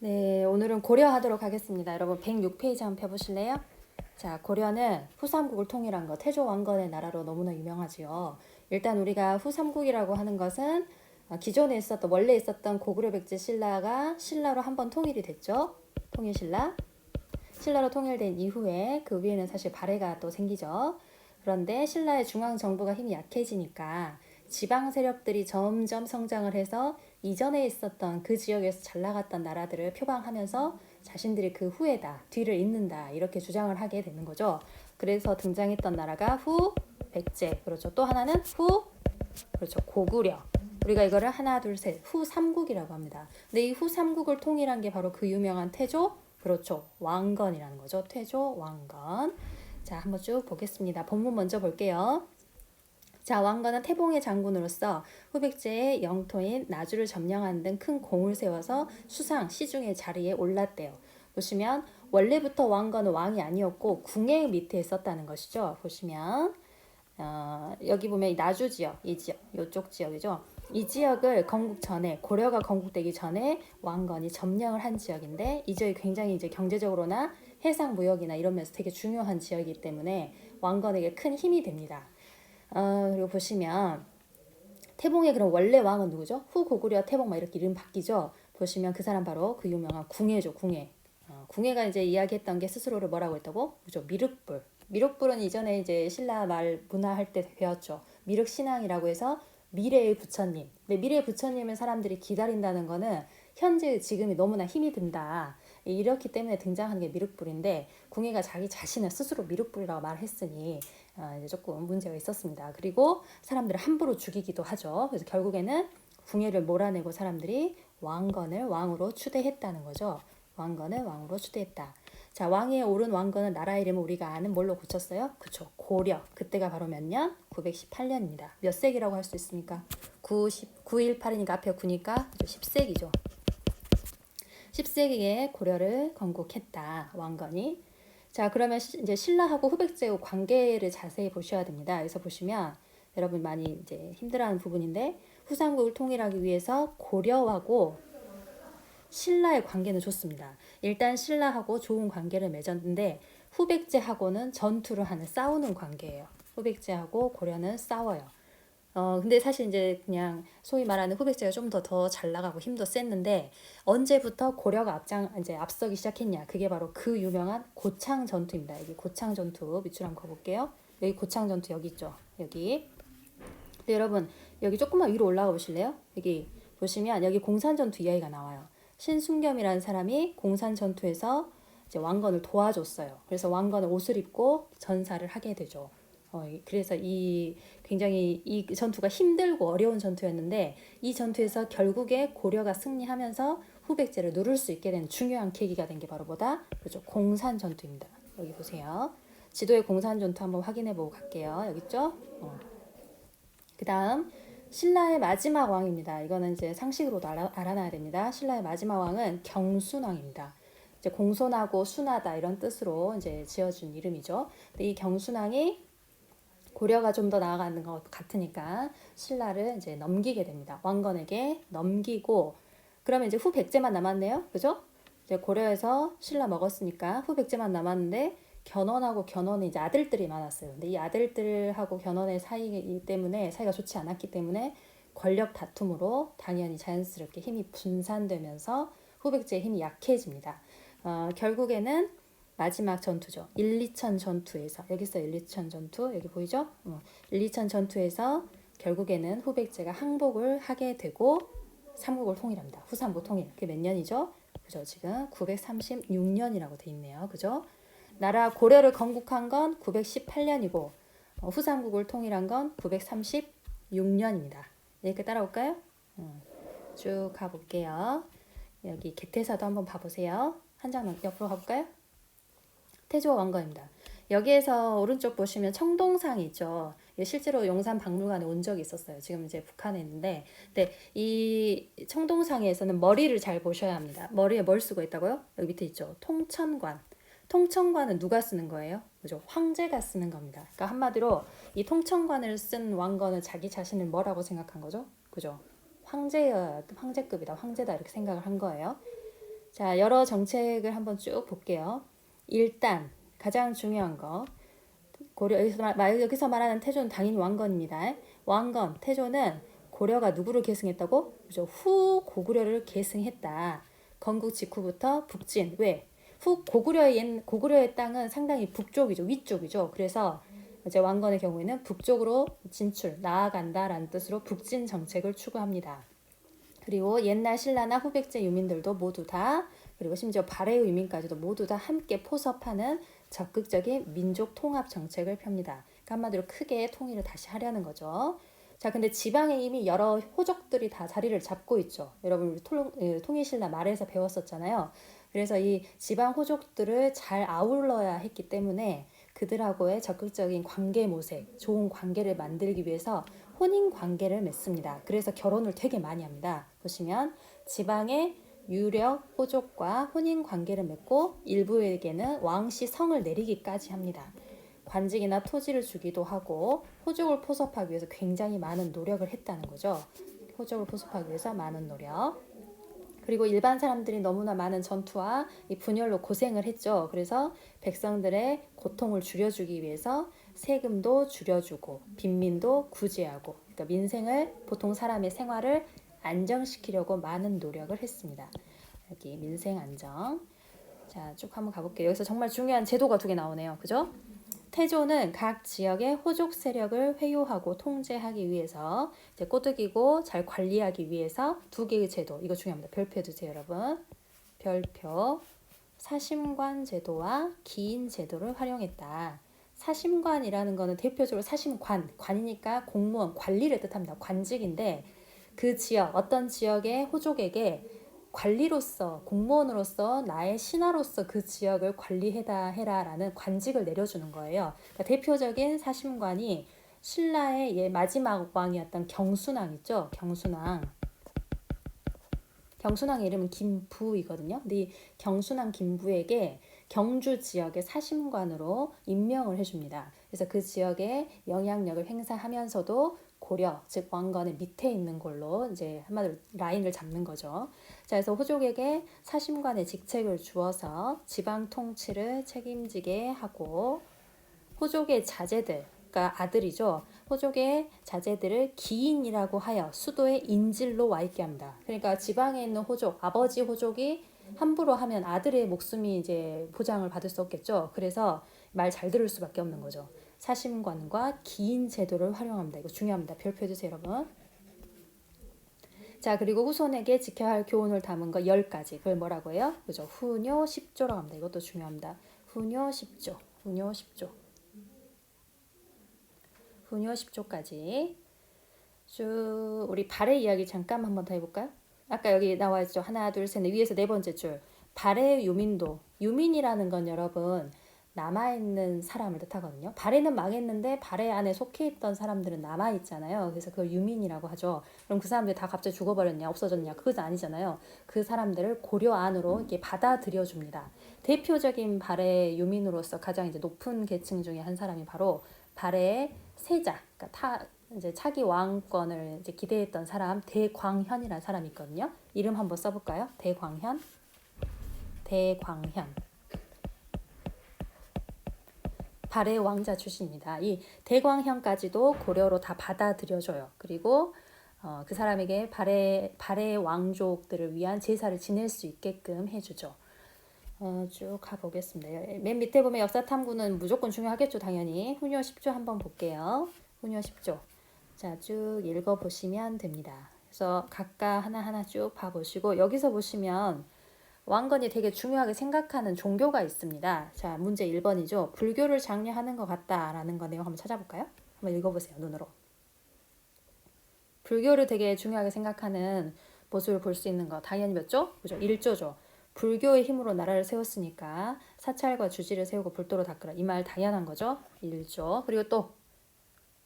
네, 오늘은 고려하도록 하겠습니다. 여러분 106페이지 한번 펴보실래요? 자, 고려는 후삼국을 통일한 거, 태조 왕건의 나라로 너무나 유명하지요. 일단 우리가 후삼국이라고 하는 것은 기존에 있었던 원래 있었던 고구려 백제 신라가 신라로 한번 통일이 됐죠. 통일신라. 신라로 통일된 이후에 그 위에는 사실 발해가 또 생기죠. 그런데 신라의 중앙 정부가 힘이 약해지니까 지방 세력들이 점점 성장을 해서 이전에 있었던 그 지역에서 잘 나갔던 나라들을 표방하면서 자신들이 그 후에다, 뒤를 잇는다 이렇게 주장을 하게 되는 거죠. 그래서 등장했던 나라가 후 백제, 그렇죠. 또 하나는 후, 그렇죠. 고구려. 우리가 이거를 하나, 둘, 셋, 후 삼국이라고 합니다. 근데 이 후 삼국을 통일한 게 바로 그 유명한 태조, 그렇죠. 왕건이라는 거죠. 태조 왕건. 자, 한번 쭉 보겠습니다. 본문 먼저 볼게요. 자, 왕건은 태봉의 장군으로서 후백제의 영토인 나주를 점령하는 등 큰 공을 세워서 수상, 시중의 자리에 올랐대요. 보시면 원래부터 왕건은 왕이 아니었고 궁의 밑에 있었다는 것이죠. 보시면 여기 보면 이 나주 지역, 이 지역, 이쪽 지역이죠. 이 지역을 건국 전에, 고려가 건국되기 전에 왕건이 점령을 한 지역인데 이 지역이 굉장히 이제 경제적으로나 해상 무역이나 이런 면에서 되게 중요한 지역이기 때문에 왕건에게 큰 힘이 됩니다. 그리고 보시면 태봉의 그럼 원래 왕은 누구죠? 후고구려 태봉 막 이렇게 이름 바뀌죠. 보시면 그 사람 바로 그 유명한 궁예죠. 궁예. 궁예가 이제 이야기했던 게 스스로를 뭐라고 했다고? 그죠? 미륵불. 미륵불은 이전에 이제 신라 말 문화할 때 배웠죠. 미륵신앙이라고 해서 미래의 부처님. 근데 미래의 부처님을 사람들이 기다린다는 거는 현재 지금이 너무나 힘이 든다. 이렇기 때문에 등장하는 게 미륵불인데 궁예가 자기 자신을 스스로 미륵불이라고 말했으니 이제 조금 문제가 있었습니다. 그리고 사람들을 함부로 죽이기도 하죠. 그래서 결국에는 궁예를 몰아내고 사람들이 왕건을 왕으로 추대했다는 거죠. 왕건을 왕으로 추대했다. 자, 왕위에 오른 왕건은 나라 이름을 우리가 아는 뭘로 고쳤어요? 그쵸, 고려. 그때가 바로 몇 년? 918년입니다. 몇 세기라고 할 수 있습니까? 918이니까 앞에 9니까 10세기죠. 10세기에 고려를 건국했다. 왕건이. 자, 그러면 이제 신라하고 후백제의 관계를 자세히 보셔야 됩니다. 여기서 보시면 여러분 많이 이제 힘들어하는 부분인데 후삼국을 통일하기 위해서 고려하고 신라의 관계는 좋습니다. 일단 신라하고 좋은 관계를 맺었는데 후백제하고는 전투를 하는 싸우는 관계예요. 후백제하고 고려는 싸워요. 근데 사실 이제 그냥 소위 말하는 후백제가 좀 더 잘 나가고 힘도 셌는데 언제부터 고려가 이제 앞서기 시작했냐? 그게 바로 그 유명한 고창 전투입니다. 여기 고창 전투 밑줄 한번 가볼게요. 여기 고창 전투 여기 있죠. 여기. 근데 여러분 여기 조금만 위로 올라가 보실래요? 여기 보시면 여기 공산 전투 이야기가 나와요. 신순겸이라는 사람이 공산 전투에서 이제 왕건을 도와줬어요. 그래서 왕건은 옷을 입고 전사를 하게 되죠. 그래서 굉장히 이 전투가 힘들고 어려운 전투였는데 이 전투에서 결국에 고려가 승리하면서 후백제를 누를 수 있게 된 중요한 계기가 된 게 바로 뭐다? 그렇죠. 공산 전투입니다. 여기 보세요. 지도에 공산 전투 한번 확인해 보고 갈게요. 여기 있죠? 그 다음 신라의 마지막 왕입니다. 이거는 이제 상식으로도 알아놔야 됩니다. 신라의 마지막 왕은 경순왕입니다. 이제 공손하고 순하다 이런 뜻으로 이제 지어준 이름이죠. 근데 이 경순왕이 고려가 좀 더 나아가는 것 같으니까 신라를 이제 넘기게 됩니다. 왕건에게 넘기고 그러면 이제 후백제만 남았네요. 그죠? 이제 고려에서 신라 먹었으니까 후백제만 남았는데 견훤하고 이제 아들들이 많았어요. 근데 이 아들들하고 견훤의 사이 때문에 사이가 좋지 않았기 때문에 권력 다툼으로 당연히 자연스럽게 힘이 분산되면서 후백제의 힘이 약해집니다. 결국에는 마지막 전투죠. 1, 2천 전투에서 여기 있어 1, 2천 전투 여기 보이죠? 1, 2천 전투에서 결국에는 후백제가 항복을 하게 되고 삼국을 통일합니다. 후삼국 통일. 그게 몇 년이죠? 그죠? 지금 936년이라고 돼 있네요. 그죠? 나라 고려를 건국한 건 918년이고 후삼국을 통일한 건 936년입니다. 이렇게 따라올까요? 쭉 가볼게요. 여기 개태사도 한번 봐보세요. 한 장 옆으로 가볼까요? 태조 왕건입니다. 여기에서 오른쪽 보시면 청동상이 있죠. 실제로 용산 박물관에 온 적이 있었어요. 지금 이제 북한에 있는데, 근데 이 청동상에서는 머리를 잘 보셔야 합니다. 머리에 뭘 쓰고 있다고요? 여기 밑에 있죠. 통천관. 통천관은 누가 쓰는 거예요? 그죠? 황제가 쓰는 겁니다. 그러니까 한마디로 이 통천관을 쓴 왕건은 자기 자신을 뭐라고 생각한 거죠? 그죠? 황제급이다, 황제다 이렇게 생각을 한 거예요. 자, 여러 정책을 한번 쭉 볼게요. 일단 가장 중요한 거 고려 여기서 말하는 태조는 당연히 왕건입니다. 왕건 태조는 고려가 누구를 계승했다고? 그죠? 후 고구려를 계승했다. 건국 직후부터 북진 왜? 후 고구려의 땅은 상당히 북쪽이죠, 위쪽이죠. 그래서 이제 왕건의 경우에는 북쪽으로 진출 나아간다라는 뜻으로 북진 정책을 추구합니다. 그리고 옛날 신라나 후백제 유민들도 모두 다 그리고 심지어 발해의 유민까지도 모두 다 함께 포섭하는 적극적인 민족 통합 정책을 펴니다. 그러니까 한마디로 크게 통일을 다시 하려는 거죠. 자, 근데 지방에 이미 여러 호족들이 다 자리를 잡고 있죠. 여러분 우리 통일신라 말에서 배웠었잖아요. 그래서 이 지방 호족들을 잘 아울러야 했기 때문에 그들하고의 적극적인 관계 모색, 좋은 관계를 만들기 위해서 혼인 관계를 맺습니다. 그래서 결혼을 되게 많이 합니다. 보시면 지방의 유력 호족과 혼인 관계를 맺고 일부에게는 왕씨 성을 내리기까지 합니다. 관직이나 토지를 주기도 하고 호족을 포섭하기 위해서 굉장히 많은 노력을 했다는 거죠. 호족을 포섭하기 위해서 많은 노력. 그리고 일반 사람들이 너무나 많은 전투와 이 분열로 고생을 했죠. 그래서 백성들의 고통을 줄여주기 위해서 세금도 줄여주고 빈민도 구제하고 그러니까 민생을 보통 사람의 생활을 안정시키려고 많은 노력을 했습니다. 여기 민생 안정. 자, 쭉 한번 가볼게요. 여기서 정말 중요한 제도가 두 개 나오네요. 그죠? 태조는 각 지역의 호족 세력을 회유하고 통제하기 위해서 이제 꼬드기고 잘 관리하기 위해서 두 개의 제도 이거 중요합니다. 별표 해주세요, 여러분. 별표. 사심관 제도와 기인 제도를 활용했다. 사심관이라는 거는 대표적으로 관이니까 공무원, 관리를 뜻합니다. 관직인데 그 지역, 어떤 지역의 호족에게 관리로서, 공무원으로서 나의 신하로서 그 지역을 관리해라라는 관직을 내려주는 거예요. 그러니까 대표적인 사심관이 신라의 마지막 왕이었던 경순왕 있죠? 경순왕의 이름은 김부이거든요. 근데 이 경순왕 김부에게 경주 지역의 사심관으로 임명을 해줍니다. 그래서 그 지역에 영향력을 행사하면서도 고려, 즉 왕건의 밑에 있는 걸로 이제 한마디로 라인을 잡는 거죠. 자, 그래서 호족에게 사심관의 직책을 주어서 지방 통치를 책임지게 하고 호족의 자제들, 그러니까 아들이죠. 호족의 자제들을 기인이라고 하여 수도의 인질로 와 있게 합니다. 그러니까 지방에 있는 호족, 아버지 호족이 함부로 하면 아들의 목숨이 이제 보장을 받을 수 없겠죠. 그래서 말 잘 들을 수밖에 없는 거죠. 사심관과 기인 제도를 활용합니다. 이거 중요합니다. 별표 해주세요, 여러분. 자, 그리고 후손에게 지켜야 할 교훈을 담은 거 10가지. 그걸 뭐라고 해요? 그죠? 후뇨 10조라고 합니다. 이것도 중요합니다. 후뇨 10조. 후뇨 10조. 후뇨 10조까지. 쭉 우리 발의 이야기 잠깐 한번 더 해볼까요? 아까 여기 나와 있죠. 하나, 둘, 셋, 넷. 위에서 네 번째 줄. 발의 유민도. 유민이라는 건 여러분 남아있는 사람을 뜻하거든요. 발해는 망했는데 발해 안에 속해 있던 사람들은 남아있잖아요. 그래서 그걸 유민이라고 하죠. 그럼 그 사람들이 다 갑자기 죽어버렸냐 없어졌냐 그것은 아니잖아요. 그 사람들을 고려 안으로 이렇게 받아들여 줍니다. 대표적인 발해 유민으로서 가장 이제 높은 계층 중에 한 사람이 바로 발해의 세자, 그러니까 이제 차기 왕권을 이제 기대했던 사람 대광현이라는 사람이 있거든요. 이름 한번 써볼까요? 대광현. 발해 왕자 출신입니다. 이 대광현까지도 고려로 다 받아들여줘요. 그리고 그 사람에게 발해 왕족들을 위한 제사를 지낼 수 있게끔 해주죠. 쭉 가보겠습니다. 맨 밑에 보면 역사탐구는 무조건 중요하겠죠. 당연히. 훈요 10조 한번 볼게요. 훈요 10조. 자, 쭉 읽어보시면 됩니다. 그래서 각각 하나하나 쭉 봐보시고 여기서 보시면 왕건이 되게 중요하게 생각하는 종교가 있습니다. 자, 문제 1번이죠. 불교를 장려하는 것 같다라는 거 내용 한번 찾아볼까요? 한번 읽어보세요. 눈으로. 불교를 되게 중요하게 생각하는 모습을 볼 수 있는 거 당연히 몇 조? 그죠? 1조죠. 불교의 힘으로 나라를 세웠으니까 사찰과 주지를 세우고 불도로 닦으라. 이 말 당연한 거죠. 1조. 그리고 또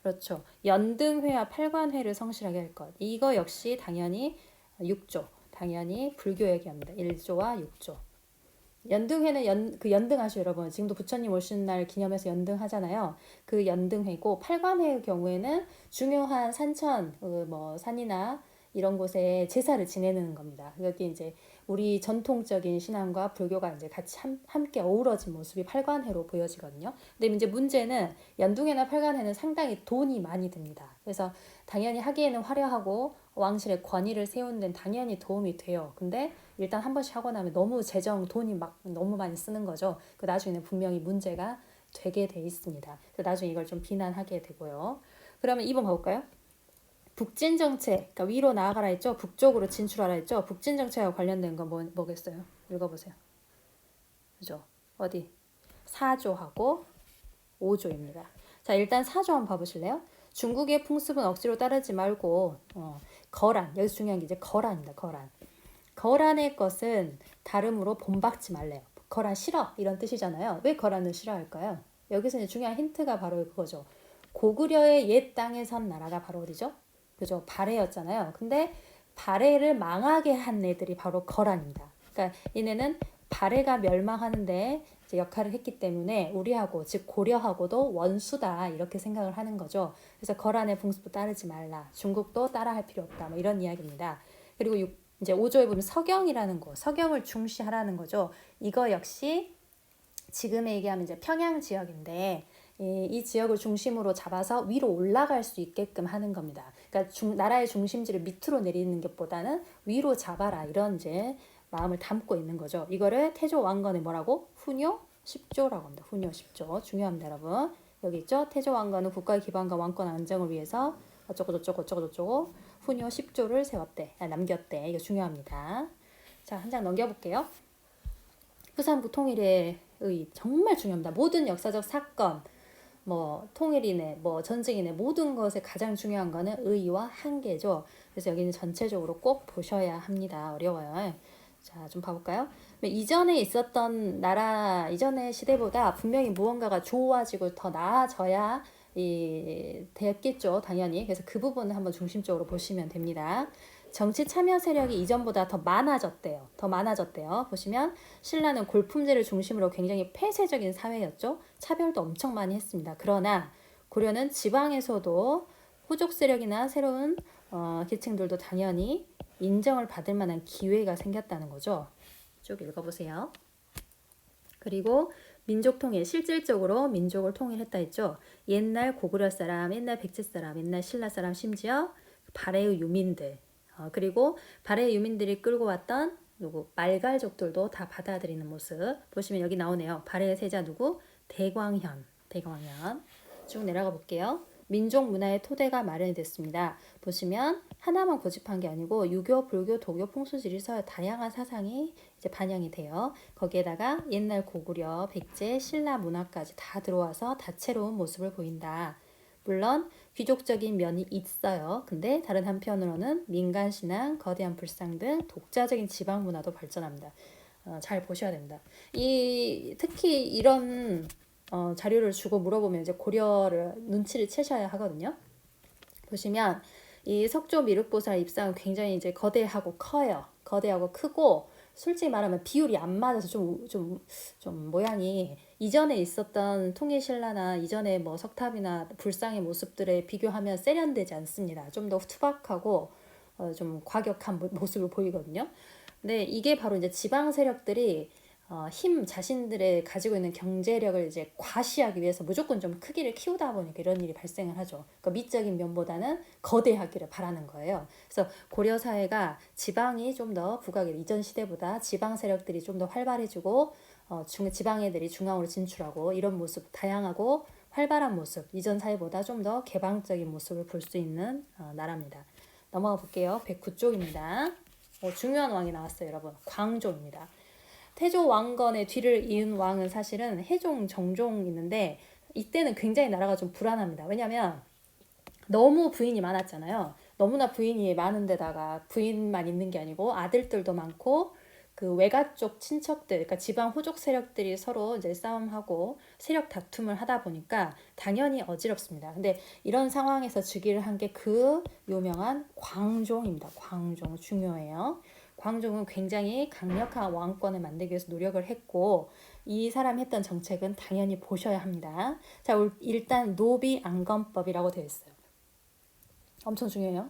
그렇죠. 연등회와 팔관회를 성실하게 할 것. 이거 역시 당연히 6조. 당연히 불교 얘기합니다. 1조와 6조. 연등회는 연등하시죠, 여러분. 지금도 부처님 오신 날 기념해서 연등하잖아요. 그 연등회고 팔관회의 경우에는 중요한 산천, 산이나 이런 곳에 제사를 지내는 겁니다. 여기 이제 우리 전통적인 신앙과 불교가 이제 같이 함께 어우러진 모습이 팔관해로 보여지거든요. 근데 이제 문제는 연둥회나 팔관해는 상당히 돈이 많이 듭니다. 그래서 당연히 하기에는 화려하고 왕실의 권위를 세우는 데는 당연히 도움이 돼요. 근데 일단 한 번씩 하고 나면 너무 돈이 막 너무 많이 쓰는 거죠. 그 나중에는 분명히 문제가 되게 돼 있습니다. 그래서 나중에 이걸 좀 비난하게 되고요. 그러면 2번 가볼까요? 북진 정책, 그러니까 위로 나아가라 했죠. 북쪽으로 진출하라 했죠. 북진 정책과 관련된 건 뭐겠어요? 읽어보세요. 그죠? 어디? 4조하고 5조입니다. 자, 일단 4조 한번 봐보실래요? 중국의 풍습은 억지로 따르지 말고 거란, 여기서 중요한 게 이제 거란입니다. 거란. 거란의 것은 다름으로 본받지 말래요. 거란 싫어 이런 뜻이잖아요. 왜 거란을 싫어할까요? 여기서 이제 중요한 힌트가 바로 그거죠. 고구려의 옛 땅에 선 나라가 바로 어디죠? 그죠? 발해였잖아요. 근데 발해를 망하게 한 애들이 바로 거란입니다. 그러니까 얘네는 발해가 멸망하는데 이제 역할을 했기 때문에 우리하고 즉 고려하고도 원수다 이렇게 생각을 하는 거죠. 그래서 거란의 풍습도 따르지 말라. 중국도 따라할 필요 없다. 뭐 이런 이야기입니다. 그리고 이제 5조에 보면 서경이라는 거, 서경을 중시하라는 거죠. 이거 역시 지금에 얘기하면 이제 평양 지역인데 이 지역을 중심으로 잡아서 위로 올라갈 수 있게끔 하는 겁니다. 그러니까 나라의 중심지를 밑으로 내리는 것보다는 위로 잡아라 이런 이제 마음을 담고 있는 거죠. 이거를 태조 왕건의 뭐라고? 훈요 10조라고 합니다. 훈요 10조 중요합니다, 여러분. 여기 있죠? 태조 왕건은 국가의 기반과 왕권 안정을 위해서 어쩌고 훈요 10조를 세웠대. 남겼대. 이거 중요합니다. 자, 한 장 넘겨볼게요. 후삼국 통일의 정말 중요합니다. 모든 역사적 사건, 뭐 통일이네, 뭐 전쟁이네 모든 것에 가장 중요한 거는 의와 한계죠. 그래서 여기는 전체적으로 꼭 보셔야 합니다. 어려워요. 자, 좀 봐볼까요? 이전에 있었던 나라, 이전의 시대보다 분명히 무언가가 좋아지고 더 나아져야 됐겠죠, 당연히. 그래서 그 부분을 한번 중심적으로 보시면 됩니다. 정치 참여 세력이 이전보다 더 많아졌대요. 보시면 신라는 골품제를 중심으로 굉장히 폐쇄적인 사회였죠. 차별도 엄청 많이 했습니다. 그러나 고려는 지방에서도 후족 세력이나 새로운 계층들도 당연히 인정을 받을 만한 기회가 생겼다는 거죠. 쭉 읽어보세요. 그리고 민족 통일, 실질적으로 민족을 통일했다 했죠. 옛날 고구려 사람, 옛날 백제 사람, 옛날 신라 사람, 심지어 발해의 유민들, 그리고 발해의 유민들이 끌고 왔던 누구 말갈족들도 다 받아들이는 모습 보시면 여기 나오네요. 발해의 세자 누구? 대광현 쭉 내려가 볼게요. 민족 문화의 토대가 마련이 됐습니다. 보시면 하나만 고집한 게 아니고 유교, 불교, 도교, 풍수, 지리서 다양한 사상이 이제 반영이 돼요. 거기에다가 옛날 고구려, 백제, 신라 문화까지 다 들어와서 다채로운 모습을 보인다. 물론 귀족적인 면이 있어요. 근데 다른 한편으로는 민간 신앙, 거대한 불상 등 독자적인 지방 문화도 발전합니다. 잘 보셔야 됩니다. 특히 이런 자료를 주고 물어보면 이제 고려를 눈치를 채셔야 하거든요. 보시면 이 석조 미륵보살 입상은 굉장히 이제 거대하고 커요. 거대하고 크고 솔직히 말하면 비율이 안 맞아서 좀 모양이 이전에 있었던 통일신라나 이전에 뭐 석탑이나 불상의 모습들에 비교하면 세련되지 않습니다. 좀 더 투박하고 좀 과격한 모습을 보이거든요. 근데 이게 바로 이제 지방 세력들이 자신들의 가지고 있는 경제력을 이제 과시하기 위해서 무조건 좀 크기를 키우다 보니까 이런 일이 발생을 하죠. 그러니까 미적인 면보다는 거대하기를 바라는 거예요. 그래서 고려 사회가 지방이 좀 더 부각이 이전 시대보다 지방 세력들이 좀 더 활발해지고 지방 애들이 중앙으로 진출하고 이런 모습 다양하고 활발한 모습 이전 사회보다 좀 더 개방적인 모습을 볼 수 있는 나라입니다. 넘어가 볼게요. 109쪽입니다. 중요한 왕이 나왔어요, 여러분. 광조입니다. 태조 왕건의 뒤를 이은 왕은 사실은 해종, 정종 있는데 이때는 굉장히 나라가 좀 불안합니다. 왜냐하면 너무 부인이 많았잖아요. 너무나 부인이 많은데다가 부인만 있는 게 아니고 아들들도 많고 그 외가 쪽 친척들, 그러니까 지방 호족 세력들이 서로 이제 싸움하고 세력 다툼을 하다 보니까 당연히 어지럽습니다. 근데 이런 상황에서 즉위를 한 게 그 유명한 광종입니다. 광종 중요해요. 광종은 굉장히 강력한 왕권을 만들기 위해서 노력을 했고 이 사람이 했던 정책은 당연히 보셔야 합니다. 자, 일단 노비안건법이라고 되어 있어요. 엄청 중요해요.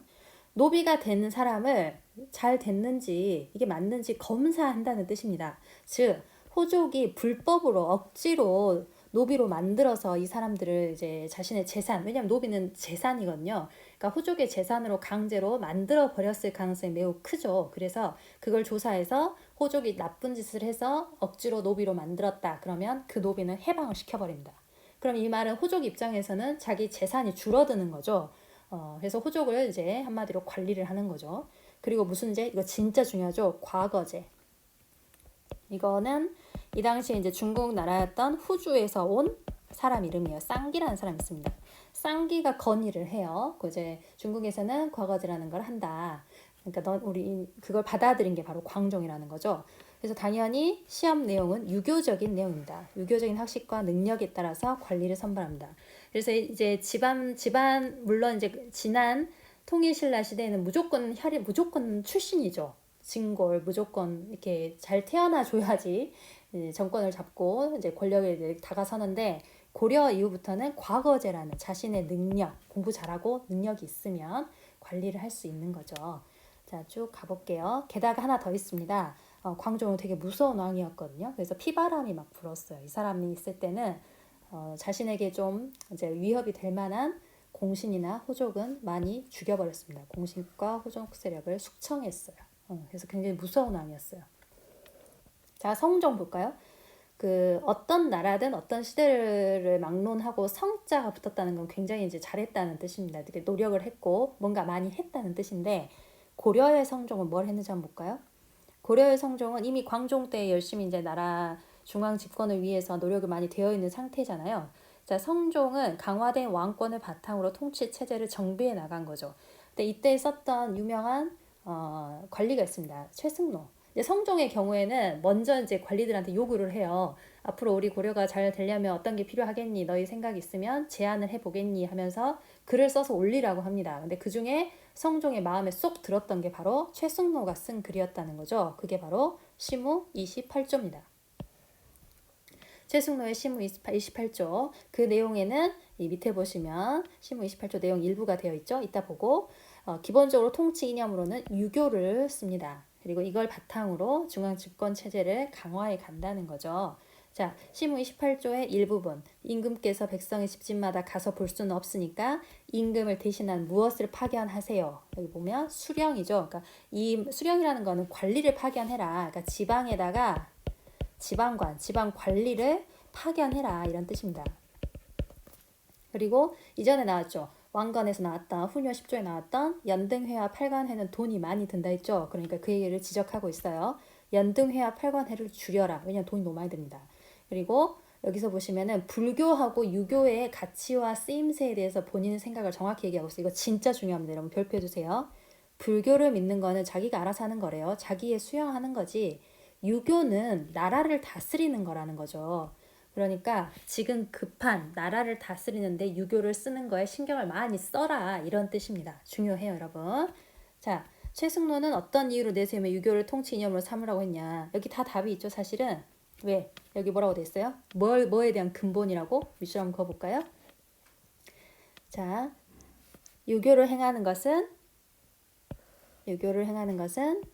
노비가 되는 사람을 잘 됐는지 이게 맞는지 검사한다는 뜻입니다. 즉 호족이 불법으로 억지로 노비로 만들어서 이 사람들을 이제 자신의 재산, 왜냐하면 노비는 재산이거든요. 그러니까 호족의 재산으로 강제로 만들어 버렸을 가능성이 매우 크죠. 그래서 그걸 조사해서 호족이 나쁜 짓을 해서 억지로 노비로 만들었다. 그러면 그 노비는 해방을 시켜버립니다. 그럼 이 말은 호족 입장에서는 자기 재산이 줄어드는 거죠. 그래서 호족을 이제 한마디로 관리를 하는 거죠. 그리고 무슨 죄? 이거 진짜 중요하죠. 과거죄. 이거는 이 당시에 이제 중국 나라였던 후주에서 온 사람 이름이에요. 쌍기라는 사람이 있습니다. 쌍기가 건의를 해요. 그 이제 중국에서는 과거죄라는 걸 한다. 그러니까 우리 그걸 받아들인 게 바로 광종이라는 거죠. 그래서 당연히 시험 내용은 유교적인 내용입니다. 유교적인 학식과 능력에 따라서 관리를 선발합니다. 그래서 이제 집안 물론 이제 지난 통일신라 시대에는 무조건 출신이죠. 진골 무조건 이렇게 잘 태어나 줘야지 정권을 잡고 이제 권력에 이제 다가서는데 고려 이후부터는 과거제라는 자신의 능력, 공부 잘하고 능력이 있으면 관리를 할 수 있는 거죠. 자, 쭉 가볼게요. 게다가 하나 더 있습니다. 광종은 되게 무서운 왕이었거든요. 그래서 피바람이 막 불었어요. 이 사람이 있을 때는 자신에게 좀 이제 위협이 될 만한 공신이나 호족은 많이 죽여버렸습니다. 공신과 호족 세력을 숙청했어요. 그래서 굉장히 무서운 왕이었어요. 자, 성종 볼까요? 그 어떤 나라든 어떤 시대를 막론하고 성자가 붙었다는 건 굉장히 이제 잘했다는 뜻입니다. 되게 노력을 했고 뭔가 많이 했다는 뜻인데 고려의 성종은 뭘 했는지 한번 볼까요? 고려의 성종은 이미 광종 때 열심히 이제 나라 중앙 집권을 위해서 노력을 많이 되어 있는 상태잖아요. 자, 성종은 강화된 왕권을 바탕으로 통치 체제를 정비해 나간 거죠. 근데 이때 썼던 유명한 관리가 있습니다. 최승로. 성종의 경우에는 먼저 이제 관리들한테 요구를 해요. 앞으로 우리 고려가 잘 되려면 어떤 게 필요하겠니? 너희 생각 있으면 제안을 해보겠니? 하면서 글을 써서 올리라고 합니다. 근데 그 중에 성종의 마음에 쏙 들었던 게 바로 최승로가 쓴 글이었다는 거죠. 그게 바로 시무 28조입니다. 최승로의 시무 28조. 그 내용에는 이 밑에 보시면 시무 28조 내용 일부가 되어 있죠. 이따 보고 기본적으로 통치 이념으로는 유교를 씁니다. 그리고 이걸 바탕으로 중앙 집권 체제를 강화해 간다는 거죠. 자, 시무 28조의 일부분. 임금께서 백성의 집집마다 가서 볼 수는 없으니까 임금을 대신한 무엇을 파견하세요. 여기 보면 수령이죠. 그러니까 이 수령이라는 거는 관리를 파견해라. 그러니까 지방에다가 지방 관리를 파견해라 이런 뜻입니다. 그리고 이전에 나왔죠. 왕건에서 나왔던 훈요 10조에 나왔던 연등회와 팔관회는 돈이 많이 든다 했죠. 그러니까 그 얘기를 지적하고 있어요. 연등회와 팔관회를 줄여라. 왜냐하면 돈이 너무 많이 듭니다. 그리고 여기서 보시면은 불교하고 유교의 가치와 쓰임새에 대해서 본인의 생각을 정확히 얘기하고 있어요. 이거 진짜 중요합니다. 여러분 별표해 주세요. 불교를 믿는 거는 자기가 알아서 하는 거래요. 자기의 수용하는 거지. 유교는 나라를 다스리는 거라는 거죠. 그러니까 지금 급한 나라를 다스리는데 유교를 쓰는 거에 신경을 많이 써라 이런 뜻입니다. 중요해요, 여러분. 자, 최승로는 어떤 이유로 내세우며 유교를 통치 이념으로 삼으라고 했냐. 여기 다 답이 있죠, 사실은. 왜? 여기 뭐라고 돼 있어요? 뭐에 대한 근본이라고? 밑줄 한번 그어볼까요? 자, 유교를 행하는 것은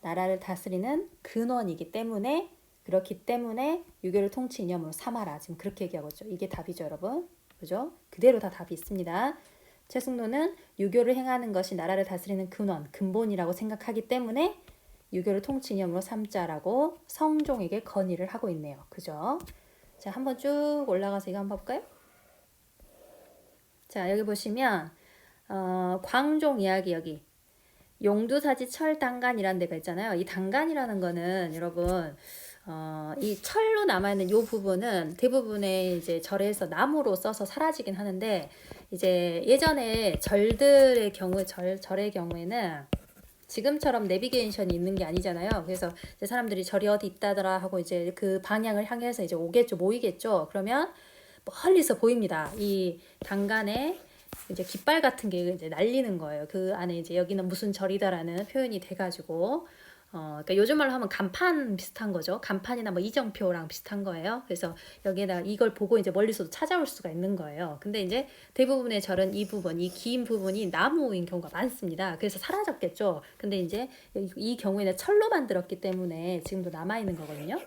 나라를 다스리는 근원이기 때문에 그렇기 때문에 유교를 통치 이념으로 삼아라. 지금 그렇게 얘기하고 있죠. 이게 답이죠, 여러분. 그죠? 그대로 다 답이 있습니다. 최승로는 유교를 행하는 것이 나라를 다스리는 근본이라고 생각하기 때문에 유교를 통치 이념으로 삼자라고 성종에게 건의를 하고 있네요. 그죠? 자, 한번 쭉 올라가서 이거 한번 볼까요? 자, 여기 보시면 광종 이야기 여기 용두사지 철당간이라는 데가 있잖아요. 이 당간이라는 거는 여러분 이 철로 남아있는 이 부분은 대부분의 이제 절에서 나무로 써서 사라지긴 하는데 이제 예전에 절의 경우에는 지금처럼 내비게이션이 있는 게 아니잖아요. 그래서 이제 사람들이 절이 어디 있다더라 하고 이제 그 방향을 향해서 이제 모이겠죠. 그러면 멀리서 보입니다. 이 당간에 이제 깃발 같은 게 이제 날리는 거예요. 그 안에 이제 여기는 무슨 절이다라는 표현이 돼가지고 그러니까 요즘 말로 하면 간판 비슷한 거죠. 간판이나 뭐 이정표랑 비슷한 거예요. 그래서 여기에다 이걸 보고 이제 멀리서도 찾아올 수가 있는 거예요. 근데 이제 대부분의 절은 이 부분, 이 긴 부분이 나무인 경우가 많습니다. 그래서 사라졌겠죠. 근데 이제 이 경우에는 철로 만들었기 때문에 지금도 남아있는 거거든요.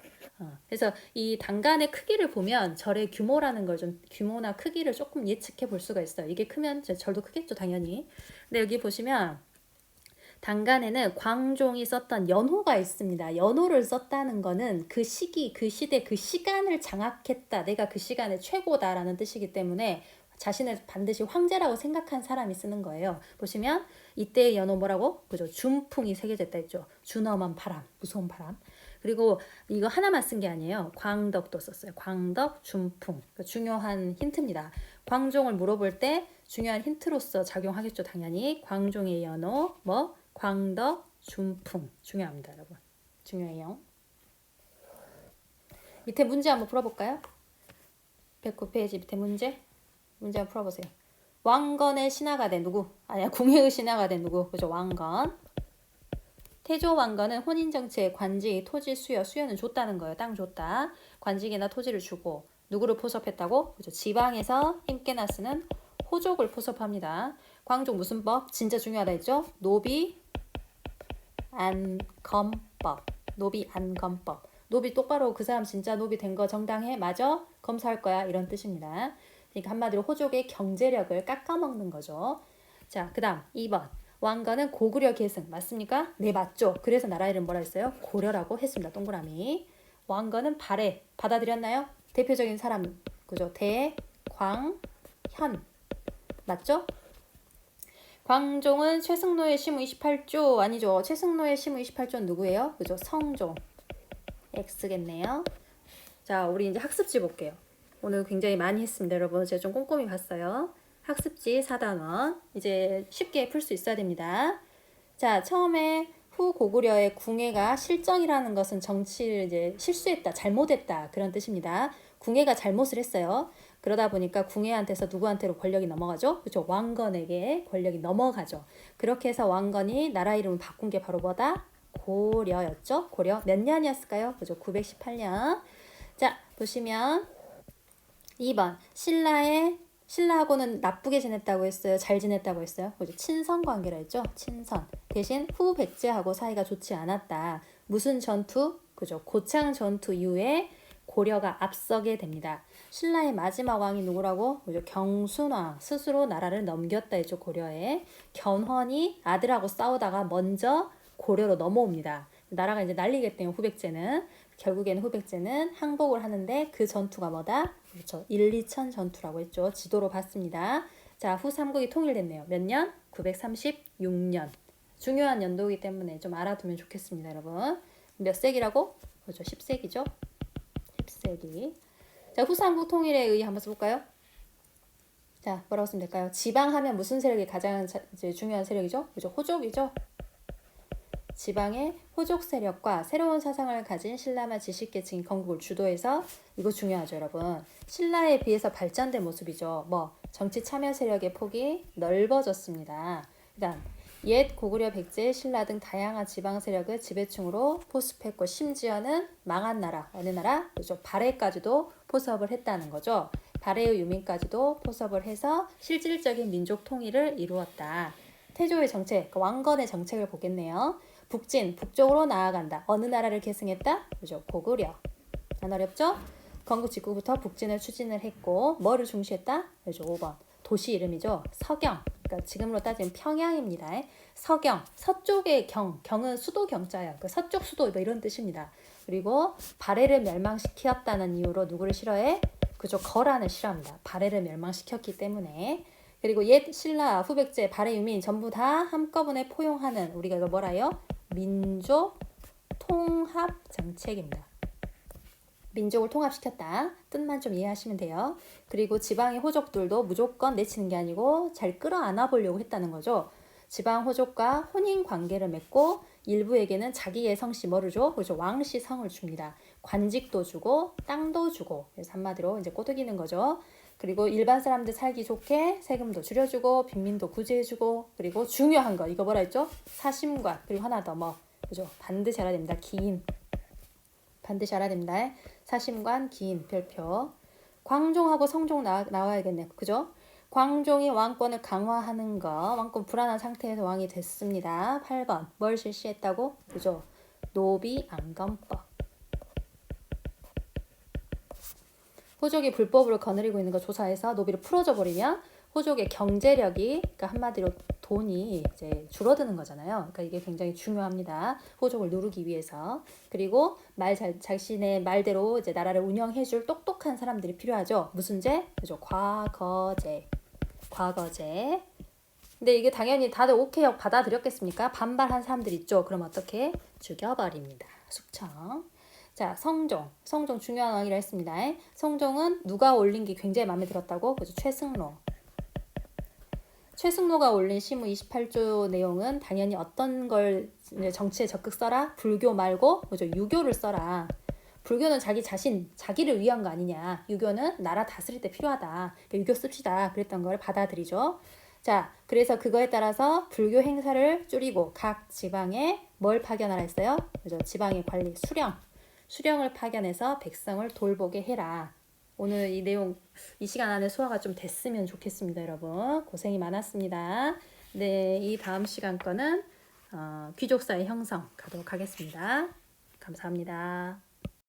그래서 이 단간의 크기를 보면 절의 규모라는 걸 좀 규모나 크기를 조금 예측해 볼 수가 있어요. 이게 크면 절도 크겠죠, 당연히. 근데 여기 보시면 단간에는 광종이 썼던 연호가 있습니다. 연호를 썼다는 거는 그 시기, 그 시대, 그 시간을 장악했다. 내가 그 시간에 최고다라는 뜻이기 때문에 자신을 반드시 황제라고 생각한 사람이 쓰는 거예요. 보시면 이때의 연호 뭐라고? 그죠? 준풍이 새겨졌다 했죠. 준엄한 바람, 무서운 바람. 그리고 이거 하나만 쓴 게 아니에요. 광덕도 썼어요. 광덕, 준풍. 중요한 힌트입니다. 광종을 물어볼 때 중요한 힌트로서 작용하겠죠. 당연히 광종의 연호, 뭐 광덕, 준풍. 중요합니다, 여러분. 중요해요. 밑에 문제 한번 풀어볼까요? 109페이지 밑에 문제 한번 풀어보세요. 왕건의 신하가 된 누구? 아니야, 궁예의 신하가 된 누구? 그죠? 왕건. 태조 왕건은 혼인 정치에 관직, 토지 수여, 수여는 줬다는 거예요. 땅 줬다. 관직이나 토지를 주고 누구를 포섭했다고? 그죠? 지방에서 힘께나 쓰는 호족을 포섭합니다. 광종 무슨 법? 진짜 중요하다 했죠? 노비 안검법. 노비 안검법. 노비 똑바로 그 사람 진짜 노비 된 거 정당해? 맞아? 검사할 거야. 이런 뜻입니다. 그러니까 한마디로 호족의 경제력을 깎아먹는 거죠. 자, 그 다음 2번. 왕건은 고구려 계승 맞습니까? 네, 맞죠. 그래서 나라 이름 뭐라 했어요? 고려라고 했습니다. 동그라미. 왕건은 발해 받아들였나요? 대표적인 사람 그죠? 대광현 맞죠? 광종은 최승로의 시무 28조 아니죠. 최승로의 시무 28조는 누구예요? 그죠? 성종 X겠네요. 자, 우리 이제 학습지 볼게요. 오늘 굉장히 많이 했습니다. 여러분 제가 좀 꼼꼼히 봤어요. 학습지 4단원 이제 쉽게 풀 수 있어야 됩니다. 자, 처음에 후고구려의 궁예가 실정이라는 것은 정치를 이제 실수했다, 잘못했다 그런 뜻입니다. 궁예가 잘못을 했어요. 그러다 보니까 궁예한테서 누구한테로 권력이 넘어가죠? 그렇죠? 왕건에게 권력이 넘어가죠. 그렇게 해서 왕건이 나라 이름을 바꾼 게 바로 뭐다? 고려였죠? 고려 몇 년이었을까요? 그죠? 918년. 자, 보시면 2번 신라하고는 나쁘게 지냈다고 했어요. 잘 지냈다고 했어요. 그죠? 친선 관계라 했죠. 친선. 대신 후 백제하고 사이가 좋지 않았다. 무슨 전투? 그죠? 고창 전투 이후에 고려가 앞서게 됩니다. 신라의 마지막 왕이 누구라고? 그죠? 경순왕 스스로 나라를 넘겼다 했죠. 고려에. 견훤이 아들하고 싸우다가 먼저 고려로 넘어옵니다. 나라가 이제 날리겠대요. 후백제는. 결국에는 후백제는 항복을 하는데 그 전투가 뭐다? 그렇죠. 1, 2천 전투라고 했죠. 지도로 봤습니다. 자, 후 삼국이 통일됐네요. 몇 년? 936년. 중요한 연도이기 때문에 좀 알아두면 좋겠습니다, 여러분. 몇 세기라고? 그렇죠. 10세기죠. 10세기. 자, 후 삼국 통일에 의해 한번 써볼까요? 자, 뭐라고 쓰면 될까요? 지방하면 무슨 세력이 가장 이제 중요한 세력이죠? 그죠? 호족이죠. 지방의 호족 세력과 새로운 사상을 가진 신라마 지식계층이 건국을 주도해서 이거 중요하죠, 여러분. 신라에 비해서 발전된 모습이죠. 뭐 정치 참여 세력의 폭이 넓어졌습니다. 그다음 옛 고구려, 백제, 신라 등 다양한 지방 세력을 지배층으로 포섭했고 심지어는 망한 나라, 어느 나라? 그렇죠. 발해까지도 포섭을 했다는 거죠. 발해의 유민까지도 포섭을 해서 실질적인 민족 통일을 이루었다. 태조의 정책, 왕건의 정책을 보겠네요. 북쪽으로 나아간다. 어느 나라를 계승했다? 그죠? 고구려. 안 어렵죠? 건국 직후부터 북진을 추진을 했고 뭐를 중시했다? 그죠? 5번. 도시 이름이죠. 서경. 그러니까 지금으로 따지면 평양입니다. 서경. 서쪽의 경은 수도 경자예요. 그 서쪽 수도 뭐 이런 뜻입니다. 그리고 발해를 멸망시켰다는 이유로 누구를 싫어해? 그죠? 거란을 싫어합니다. 발해를 멸망시켰기 때문에. 그리고 옛 신라, 후백제, 발해 유민 전부 다 한꺼번에 포용하는 우리가 이거 뭐라 해요? 민족 통합 정책입니다. 민족을 통합시켰다. 뜻만 좀 이해하시면 돼요. 그리고 지방의 호족들도 무조건 내치는 게 아니고 잘 끌어안아 보려고 했다는 거죠. 지방 호족과 혼인 관계를 맺고 일부에게는 자기의 성씨 뭐를 줘? 그렇죠. 왕씨 성을 줍니다. 관직도 주고 땅도 주고 그래서 한마디로 이제 꼬드기는 거죠. 그리고 일반 사람들 살기 좋게 세금도 줄여주고 빈민도 구제해주고 그리고 중요한 거 이거 뭐라 했죠? 사심관 그리고 하나 더 뭐 그죠? 반드시 알아야 됩니다. 기인. 반드시 알아야 됩니다. 사심관, 기인, 별표. 광종하고 성종 나와야겠네요. 그죠? 광종이 왕권을 강화하는 거, 왕권 불안한 상태에서 왕이 됐습니다. 8번, 뭘 실시했다고? 그죠? 노비안검법. 호족이 불법으로 거느리고 있는 거 조사해서 노비를 풀어줘 버리면 호족의 경제력이, 그러니까 한마디로 돈이 이제 줄어드는 거잖아요. 그러니까 이게 굉장히 중요합니다. 호족을 누르기 위해서. 그리고 자신의 말대로 이제 나라를 운영해줄 똑똑한 사람들이 필요하죠. 무슨 제? 그죠? 과거제. 과거제. 근데 이게 당연히 다들 오케이 받아들였겠습니까? 반발한 사람들 있죠. 그럼 어떻게? 죽여버립니다. 숙청. 자, 성종. 성종 중요한 왕이라 했습니다. 성종은 누가 올린 게 굉장히 마음에 들었다고? 그죠? 최승로. 최승로가 올린 시무 28조 내용은 당연히 어떤 걸 정치에 적극 써라? 불교 말고 그죠? 유교를 써라. 불교는 자기를 위한 거 아니냐. 유교는 나라 다스릴 때 필요하다. 그러니까 유교 씁시다. 그랬던 걸 받아들이죠. 자, 그래서 그거에 따라서 불교 행사를 줄이고 각 지방에 뭘 파견하라 했어요? 그죠? 지방의 관리, 수령을 파견해서 백성을 돌보게 해라. 오늘 이 내용 이 시간 안에 소화가 좀 됐으면 좋겠습니다, 여러분. 고생이 많았습니다. 네, 이 다음 시간 거는 귀족사의 형성 가도록 하겠습니다. 감사합니다.